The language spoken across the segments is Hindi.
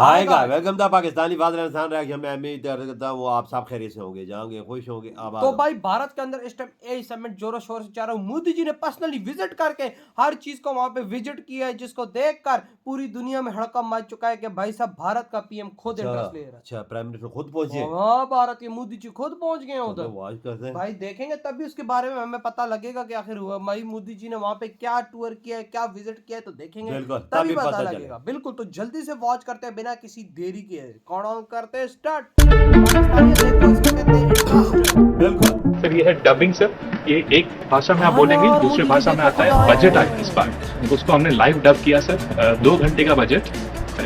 आएगा। वेलकम था पाकिस्तानी फादर इंसान रिएक्शन में। उम्मीद करता हूँ वो आप सब खैरियत से होंगे, जाओगे खुश होंगे आबाद। तो भाई भारत के अंदर इस टाइम एआई समिट जोरों शोर से चल रहा है। मोदी जी ने पर्सनली विजिट करके हर चीज को वहां पे विजिट किया है, जिसको देखकर पूरी दुनिया में हड़कंप मच चुका है कि भाई साहब भारत का पीएम खुद इंटरेस्ट ले रहा है। अच्छा, प्राइम मिनिस्टर खुद पहुंचे? हाँ, भारत के मोदी जी खुद पहुंच गए हैं चलो उधर। वाच करते हैं। भाई देखेंगे तभी उसके बारे में हमें पता लगेगा कि आखिर हुआ भाई मोदी जी ने वहां पे क्या टूर किया है, क्या विजिट किया है, तो देखेंगे बिल्कुल, तभी तभी पता पता लगेगा। चलेगा। बिल्कुल, तो जल्दी से वॉच करते हैं बिना किसी देरी के। कौन ऑन करते हैं स्टार्ट। पाकिस्तानी देखो इसको कहते हैं इंटरेस्ट। बिल्कुल सर ये है डबिंग सर। ये एक भाषा में आप बोलेंगे, दूसरे भाषा में आता है। बजट आया इस बार, उसको हमने लाइव डब किया सर। 2 घंटे का बजट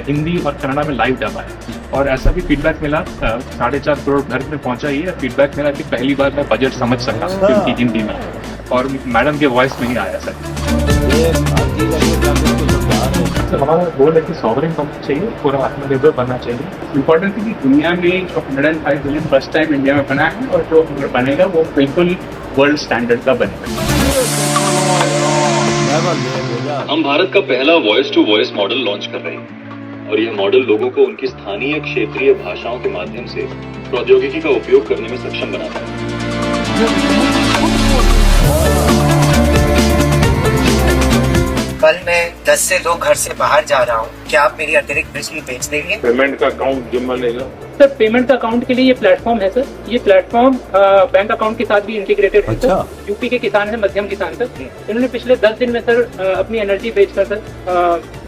हिंदी और कन्नड़ा में लाइव डब आया। और ऐसा भी फीडबैक मिला, 4.5 करोड़ घर में पहुंचा। ये फीडबैक मिला कि पहली बार मैं बजट समझ सका क्योंकि हिंदी में और मैडम के वॉइस में ही आया सर। हमारा गोल है कि सॉवरेन बनना चाहिए, पूरा आत्मनिर्भर बनना चाहिए। इम्पोर्टेंट है कि दुनिया में जो 105 बिलियन फर्स्ट टाइम इंडिया में बना है, और जो बनेगा वो बिल्कुल वर्ल्ड स्टैंडर्ड का बनेगा। हम भारत का पहला voice to voice model launch कर रहे हैं, और यह मॉडल लोगों को उनकी स्थानीय क्षेत्रीय भाषाओं के माध्यम से प्रौद्योगिकी का उपयोग करने में सक्षम बनाता है। कल मैं 10 से 2 घर से बाहर जा रहा हूँ, क्या आप मेरी अतिरिक्त बिजली बेच देंगे? पेमेंट का अकाउंट जिम्मा लेगा। सर पेमेंट अकाउंट के लिए ये प्लेटफॉर्म है सर। ये प्लेटफॉर्म बैंक अकाउंट के साथ भी इंटीग्रेटेड है सर। यूपी के किसान है, मध्यम किसान सर। इन्होंने पिछले 10 दिन में सर अपनी एनर्जी बेचकर सर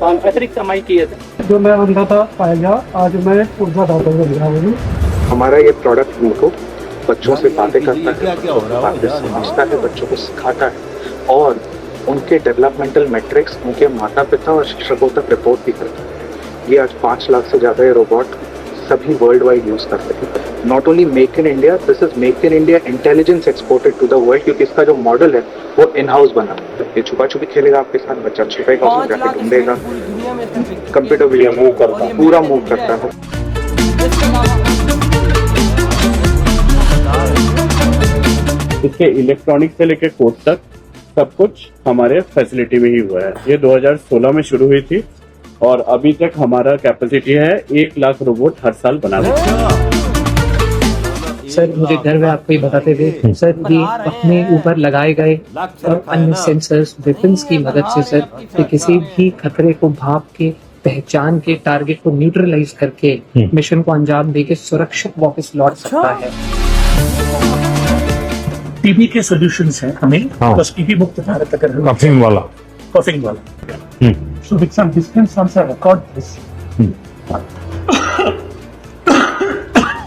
अतिरिक्त कमाई की है सर। जो मैं अंधा था पाया, आज मैं ऊर्जादाता बन गया हूँ। हमारा ये प्रोडक्ट उनको बच्चों से बातें करता है, बातें समझता है, बच्चों को सिखाता है, और उनके डेवलपमेंटल मैट्रिक्स उनके माता पिता और शिक्षकों तक रिपोर्ट भी करता है। ये आज 5 लाख से ज़्यादा ये रोबोट सभी वर्ल्ड वाइड यूज़ करते हैं। Not only make in India, this is make in India intelligence exported to the world, क्योंकि इसका जो मॉडल है वो इन हाउस बना। ये छुपा छुपी खेलेगा आपके साथ, बच्चा छुपेगा, उसमें जाके ढूंढेगा, कंप्यूटर भी मूव करता है, पूरा मूव करता है। इसके इलेक्ट्रॉनिक से लेकर कोड तक सब कुछ हमारे फैसिलिटी में ही हुआ है। ये 2016 में शुरू हुई थी और अभी तक हमारा कैपेसिटी है 1 लाख रोबोट हर साल बनाने की। सर मुझे गर्व है आपको ये बताते हुए, सर ये अपने ऊपर लगाए गए और अन्य सेंसर्स वेपन्स की मदद से सर ये किसी भी खतरे को भाप के, पहचान के, टारगेट को न्यूट्रलाइज करके मिशन को अंजाम देके सुरक्षित वापस लौट सकता है। टीबी के सॉल्यूशंस हैं हमें, बस टीबी मुक्त भारत अगर कफिंग वाला so with some distance once I record this,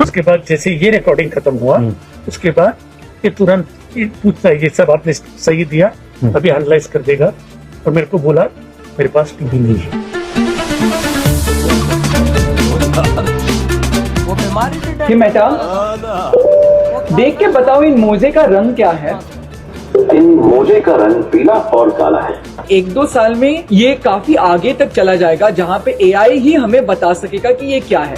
उसके बाद जैसे ये रिकॉर्डिंग खत्म हुआ, उसके बाद ये तुरंत ये पूछता है ये सब आपने सही दिया, अभी एनालाइज कर देगा, और मेरे को बोला मेरे पास टीबी नहीं है। ये देख के बताओ इन मोजे का रंग क्या है? इन मोजे का रंग पीला और काला है। 1-2 साल में ये काफी आगे तक चला जाएगा, जहाँ पे एआई ही हमें बता सकेगा कि ये क्या है।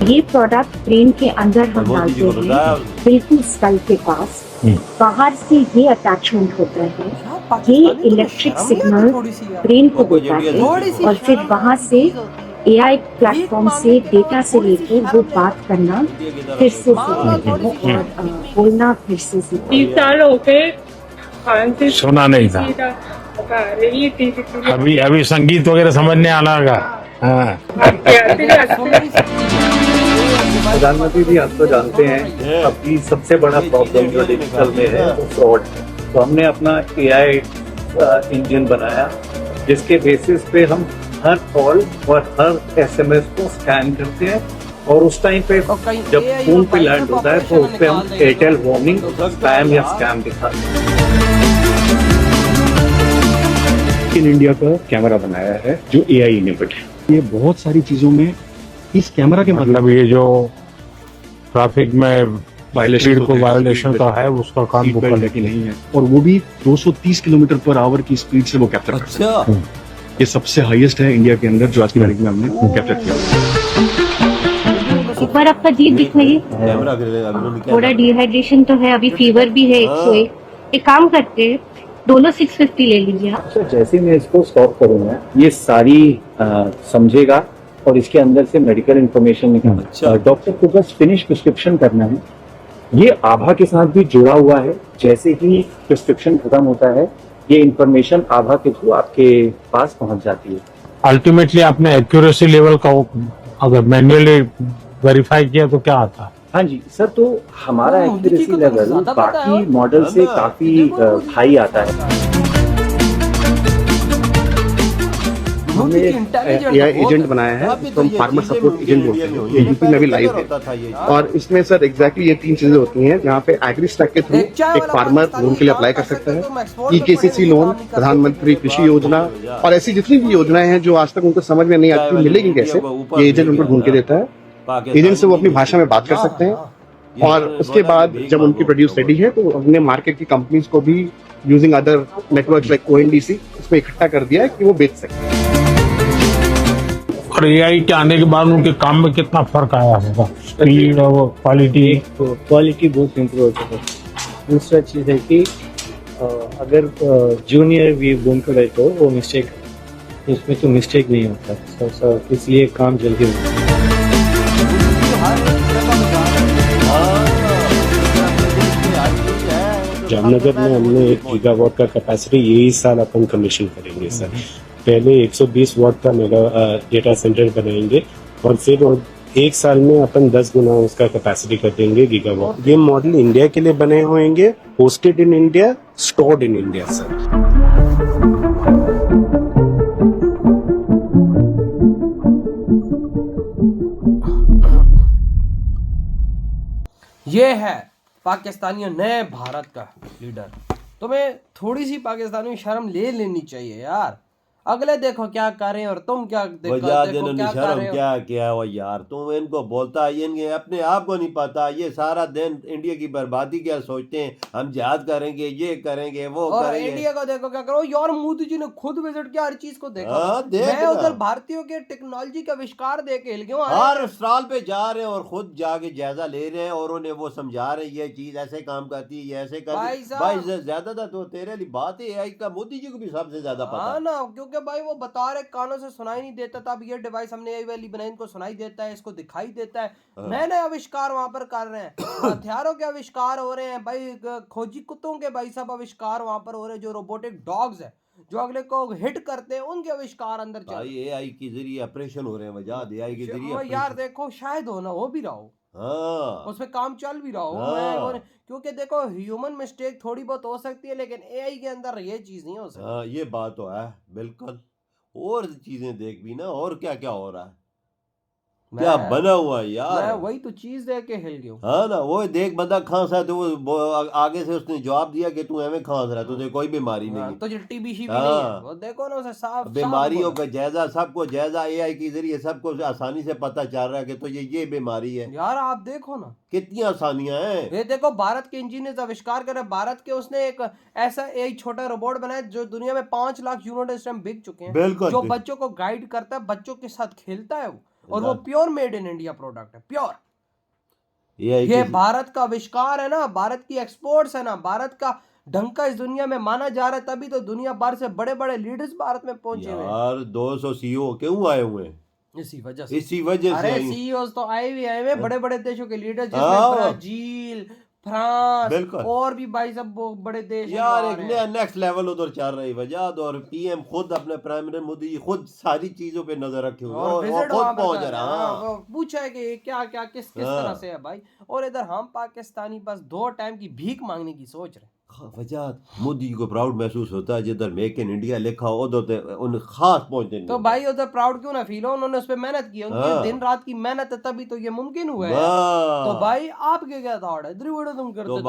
ये प्रोडक्ट ब्रेन के अंदर हम डालते हैं, बिल्कुल स्कल के पास। बाहर से ये अटैचमेंट होता है, ये इलेक्ट्रिक सिग्नल ब्रेन को देता है, और फिर वहाँ से एआई प्लेटफॉर्म से डेटा से लेकर वो बात करना फिर से सीखते हैं और बोलना फिर से सीखते हैं। सुना नहीं था, अभी संगीत वगैरह समझने आना का। प्रधानमंत्री जी, आप तो जानते हैं अभी सबसे बड़ा प्रॉब्लम जो डिजिटल में है वो फ्रॉड है। तो हमने अपना एआई इंजन बनाया, जिसके बेसिस पे हम हर कॉल और हर एसएमएस को स्कैन करते हैं, और उस टाइम पे जब फोन पे लैंड होता है तो उस पे हम एयरटेल वार्निंग, स्पैम या स्कैम दिखाते हैं। इन इंडिया का कैमरा बनाया है जो एआई इनेबल्ड है। ये बहुत सारी चीजों में इस कैमरा के मतलब ये जो ट्रैफिक में स्पीड को वायोलेशन का है उसका काम वो करने की नहीं है, और वो भी 230 किलोमीटर पर आवर की स्पीड से वो कैप्चर करता है। ये सबसे हाईएस्ट है इंडिया के अंदर जो आज की तारीख में हमने कैप्चर किया। एक बार आपका जीभ दिखाइए, थोड़ा डिहाइड्रेशन तो है, अभी फीवर भी है 101। एक काम करते हैं, दोनों 650 ले लीजिए आप। सर जैसे मैं इसको स्टॉप करूंगा ये सारी समझेगा और इसके अंदर से मेडिकल इंफॉर्मेशन निकालना। डॉक्टर को बस फिनिश प्रिस्क्रिप्शन करना है। ये आभा के साथ भी जुड़ा हुआ है। जैसे ही प्रिस्क्रिप्शन खत्म होता है ये इंफॉर्मेशन आभा के थ्रू आपके पास पहुंच जाती है। अल्टीमेटली आपने एक्यूरेसी लेवल का अगर मैन्युअली वेरीफाई किया तो क्या आता है? हाँ जी सर, तो हमारा एक्यूरेसी लेवल बाकी मॉडल से काफी हाई आता है। हमने एआई एजेंट बनाया है तो हम फार्मर सपोर्ट एजेंट बोलते हैं, ये यूपी में भी लाइव है। और इसमें सर एग्जैक्टली ये 3 चीजें होती हैं जहाँ पे एग्री स्टैक के थ्रू एक फार्मर लोन के लिए अप्लाई कर सकता है, EKCC लोन, प्रधानमंत्री कृषि योजना और ऐसी जितनी भी योजनाएं हैं जो आज तक उनको समझ में नहीं आती मिलेगी कैसे, ये एजेंट उनको ढूंढ के देता है। एजेंट से वो अपनी भाषा में बात कर सकते हैं और उसके बाद जब उनकी प्रोड्यूस रेडी है तो हमने मार्केट की कंपनीज को भी using other networks like ONDC इसमें इकट्ठा कर दिया है कि वो बेच सकें। और एआई के आने के बाद उनके काम में कितना फर्क आया होगा? स्पीड और क्वालिटी बहुत इम्प्रूव हो चुका है। दूसरा चीज़ है कि अगर जूनियर भी बोन करे तो वो मिस्टेक, इसमें तो मिस्टेक नहीं होता, इसलिए काम जल्दी होता है। जामनगर में हमने 1 गीगावाट का कैपेसिटी यही साल अपन कमीशन करेंगे सर। पहले 120 वाट का मेगा डेटा सेंटर बनाएंगे और फिर 1 साल में अपन 10 गुना उसका कैपेसिटी कर देंगे गीगावाट। ये मॉडल इंडिया के लिए बने होंगे, hosted in India, stored in India sir. ये है पाकिस्तानियों नए भारत का लीडर। तुम्हें थोड़ी सी पाकिस्तानियों की शर्म ले लेनी चाहिए यार। अगले देखो क्या कर रहे हैं और तुम क्या देखो क्या कर रहे हो। क्या किया हो यार, तुम इनको बोलता है, इनके अपने आप को नहीं पता। ये सारा दिन इंडिया की बर्बादी क्या सोचते हैं, हम जिहाद करेंगे, ये करेंगे, वो और करेंगे। इंडिया को देखो क्या करो यार। मोदी जी ने खुद विजिट किया, हर चीज को देखा। मैं उधर भारतीयों के टेक्नोलॉजी का आविष्कार देख के हिल गया। हर स्टॉल पे जा रहे हैं और खुद जाके जायजा ले रहे हैं और उन्हें वो समझा रहे हैं ये चीज ऐसे काम करती है, ये ऐसे करती है। भाई ज्यादा तो तेरे लिए बात है AI का, मोदी जी को भी सबसे ज्यादा पता है ना, क्योंकि भाई वो बता रहे कानों से सुनाई नहीं देता था। अब ये डिवाइस हमने AI वाली बनाई, इनको सुनाई देता है, इसको दिखाई देता है। नए नए आविष्कार वहां पर कर रहे हैं। हथियारों के आविष्कार हो रहे हैं भाई, खोजी कुत्तों के भाई सब आविष्कार वहां पर हो रहे हैं। जो रोबोटिक डॉग्स है जो अगले को हिट करते हैं, उनके आविष्कार अंदर चल रहे हैं। AI के जरिए ऑपरेशन हो रहे हैं, वजह AI के जरिए यार देखो, शायद होना हो भी रहा हो, उसमें काम चल भी रहा हो। क्योंकि देखो ह्यूमन मिस्टेक थोड़ी बहुत हो सकती है, लेकिन AI के अंदर ये चीज नहीं हो सकती। ये बात तो है बिल्कुल। और चीजें देख भी ना, और क्या क्या हो रहा है, क्या बना हुआ है यार। मैं वही तो चीज देख के हिल गया। हाँ ना, वो देख बंदा खांसा है तो वो आगे से उसने जवाब दिया कि तू एवं खांस रहा, तुझे कोई बीमारी नहीं है, तुझे TB भी नहीं है। वो देखो ना, उसे साफ बीमारियों का जायजा, सबको जायजा AI के जरिए सबको आसानी से पता चल रहा है कि तुझे ये बीमारी है। यार आप देखो ना कितनी आसानियां हैं। ये देखो, भारत के इंजीनियर आविष्कार करे, भारत के उसने एक ऐसा एक छोटा रोबोट बनाया जो दुनिया में 5 लाख यूनिट इस टाइम बिक चुके हैं। बिल्कुल, जो बच्चों को गाइड करता है, बच्चों के साथ खेलता है और वो pure made in India product है, प्योर। ये भारत का आविष्कार है ना, भारत की एक्सपोर्ट्स है ना, भारत का ढंका इस दुनिया में माना जा रहा है। तभी तो दुनिया भर से बड़े बड़े लीडर्स भारत में पहुंचे हुए हैं। यार 200 CEO क्यों आए हुए हैं? इसी वजह से। अरे CEOs तो आए हुए हैं, बड़े बड़े देशों के लीडर, जिसमें ब्राजील, फ्रांस और भी भाई सब बड़े देश यार। एक नया नेक्स्ट लेवल उधर चल रही वजह, और PM खुद अपने प्राइम मिनिस्टर मोदी जी खुद सारी चीजों पे नजर रखे हुए और खुद पहुंच रहा। पूछा है कि क्या क्या किस तरह से है भाई। और इधर हम पाकिस्तानी बस 2 टाइम की भीख मांगने की सोच रहे। वजह मोदी जी को प्राउड महसूस होता है, जिधर मेक इन इंडिया लिखा हो उधर उन खास पहुंचने। तो भाई उधर प्राउड क्यों ना फील हो, उन्होंने उस पर मेहनत की, उनकी दिन रात की मेहनत है, तभी तो ये मुमकिन हुआ है। तो भाई आपके क्या थॉट है, तुम करते